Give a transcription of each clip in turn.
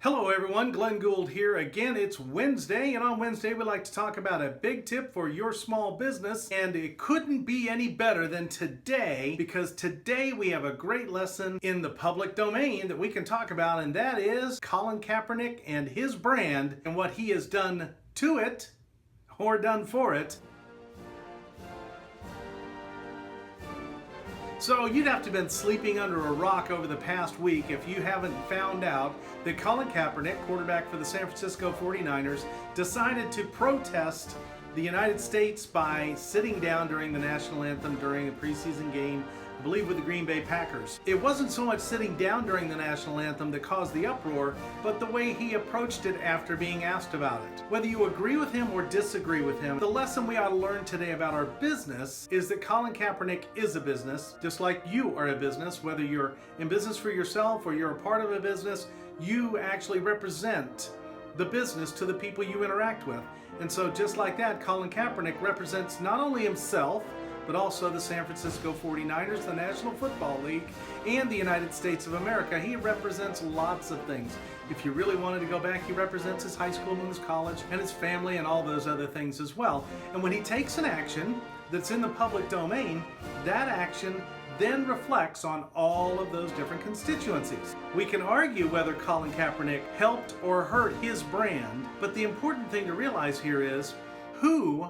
Hello everyone, Glenn Gould here. Again, it's Wednesday, and on Wednesday we like to talk about a big tip for your small business, and it couldn't be any better than today, because today we have a great lesson in the public domain that we can talk about, and that is Colin Kaepernick and his brand and what he has done to it or done for it. So you'd have to have been sleeping under a rock over the past week if you haven't found out that Colin Kaepernick, quarterback for the San Francisco 49ers, decided to protest the United States by sitting down during the national anthem during a preseason game, I believe with the Green Bay Packers. It wasn't so much sitting down during the national anthem that caused the uproar, but the way he approached it after being asked about it. Whether you agree with him or disagree with him, the lesson we ought to learn today about our business is that Colin Kaepernick is a business, just like you are a business. Whether you're in business for yourself or you're a part of a business, you actually represent the business to the people you interact with. And so just like that, Colin Kaepernick represents not only himself, but also the San Francisco 49ers, the National Football League, and the United States of America. He represents lots of things. If you really wanted to go back, he represents his high school and his college and his family and all those other things as well. And when he takes an action that's in the public domain, that action then reflects on all of those different constituencies. We can argue whether Colin Kaepernick helped or hurt his brand, but the important thing to realize here is, who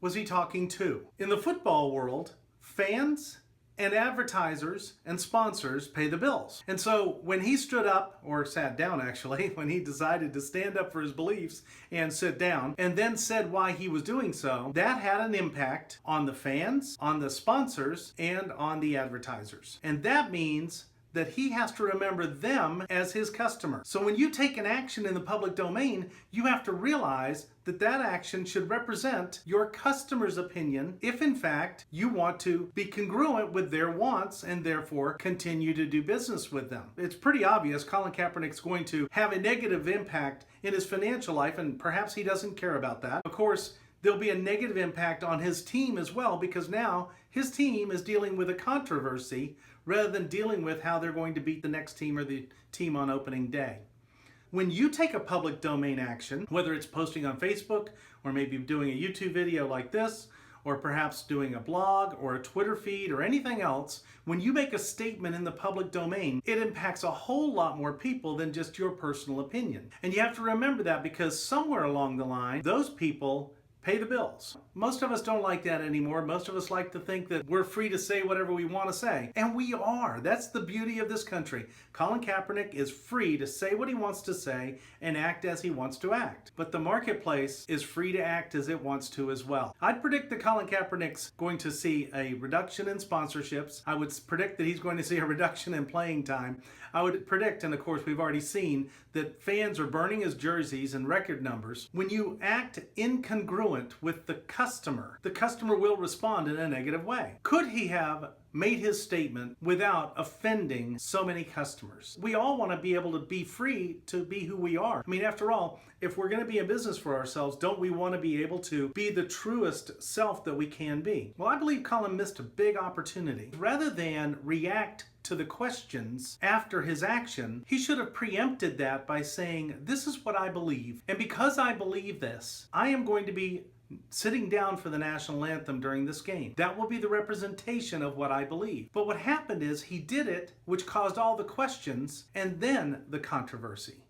was he talking to? In the football world, fans and advertisers and sponsors pay the bills. And so when he stood up, or sat down actually, when he decided to stand up for his beliefs and sit down, and then said why he was doing so, that had an impact on the fans, on the sponsors, and on the advertisers. And that means that he has to remember them as his customer. So when you take an action in the public domain, you have to realize that that action should represent your customer's opinion if in fact you want to be congruent with their wants and therefore continue to do business with them. It's pretty obvious Colin Kaepernick's going to have a negative impact in his financial life, and perhaps he doesn't care about that. Of course, there'll be a negative impact on his team as well, because now his team is dealing with a controversy rather than dealing with how they're going to beat the next team or the team on opening day. When you take a public domain action, whether it's posting on Facebook or maybe doing a YouTube video like this, or perhaps doing a blog or a Twitter feed or anything else, when you make a statement in the public domain, it impacts a whole lot more people than just your personal opinion. And you have to remember that, because somewhere along the line, those people pay the bills. Most of us don't like that anymore. Most of us like to think that we're free to say whatever we want to say. And we are. That's the beauty of this country. Colin Kaepernick is free to say what he wants to say and act as he wants to act. But the marketplace is free to act as it wants to as well. I'd predict that Colin Kaepernick's going to see a reduction in sponsorships. I would predict that he's going to see a reduction in playing time. I would predict, and of course we've already seen, that fans are burning his jerseys in record numbers. When you act incongruent with the customer will respond in a negative way. Could he have made his statement without offending so many customers? We all want to be able to be free to be who we are. I mean, after all, if we're going to be in business for ourselves, don't we want to be able to be the truest self that we can be? Well, I believe Colin missed a big opportunity. Rather than react to the questions after his action, he should have preempted that by saying, this is what I believe, and because I believe this, I am going to be sitting down for the national anthem during this game. That will be the representation of what I believe. But what happened is he did it, which caused all the questions and then the controversy.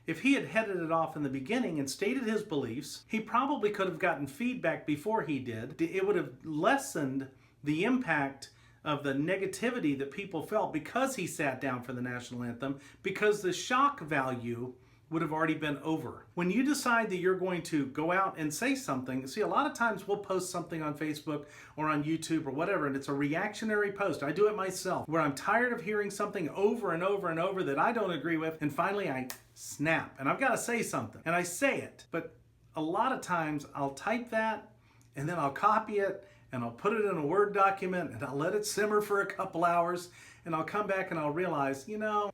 If he had headed it off in the beginning and stated his beliefs, he probably could have gotten feedback before he did. It would have lessened the impact of the negativity that people felt because he sat down for the national anthem, because the shock value would have already been over. When you decide that you're going to go out and say something, see, a lot of times we'll post something on Facebook or on YouTube or whatever, and it's a reactionary post. I do it myself, where I'm tired of hearing something over and over and over that I don't agree with, and finally I snap, and I've got to say something, and I say it. But a lot of times I'll type that, and then I'll copy it, and I'll put it in a Word document, and I'll let it simmer for a couple hours, and I'll come back and I'll realize,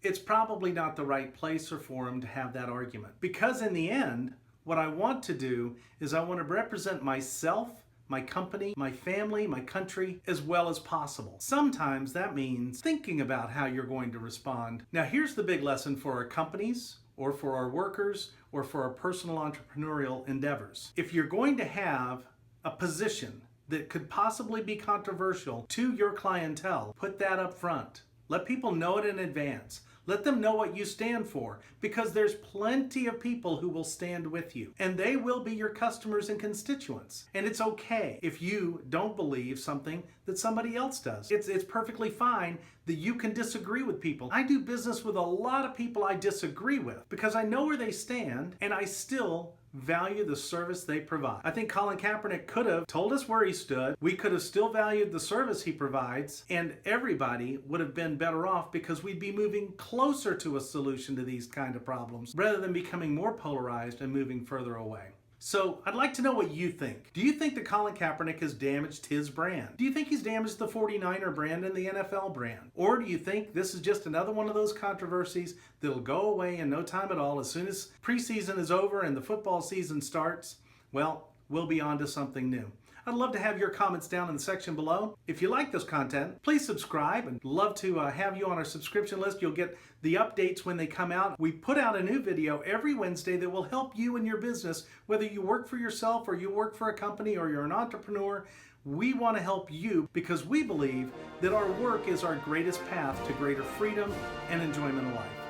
it's probably not the right place or forum to have that argument. Because in the end, what I want to do is I want to represent myself, my company, my family, my country, as well as possible. Sometimes that means thinking about how you're going to respond. Now here's the big lesson for our companies or for our workers or for our personal entrepreneurial endeavors. If you're going to have a position that could possibly be controversial to your clientele, put that up front. Let people know it in advance. Let them know what you stand for, because there's plenty of people who will stand with you, and they will be your customers and constituents. And it's okay if you don't believe something that somebody else does. It's perfectly fine that you can disagree with people. I do business with a lot of people I disagree with because I know where they stand, and I still value the service they provide. I think Colin Kaepernick could have told us where he stood. We could have still valued the service he provides, and everybody would have been better off because we'd be moving closer to a solution to these kind of problems rather than becoming more polarized and moving further away. So I'd like to know what you think. Do you think that Colin Kaepernick has damaged his brand? Do you think he's damaged the 49er brand and the NFL brand? Or do you think this is just another one of those controversies that'll go away in no time at all? As soon as preseason is over and the football season starts, well, we'll be on to something new. I'd love to have your comments down in the section below. If you like this content, please subscribe, and love to have you on our subscription list. You'll get the updates when they come out. We put out a new video every Wednesday that will help you in your business, whether you work for yourself or you work for a company or you're an entrepreneur. We want to help you because we believe that our work is our greatest path to greater freedom and enjoyment of life.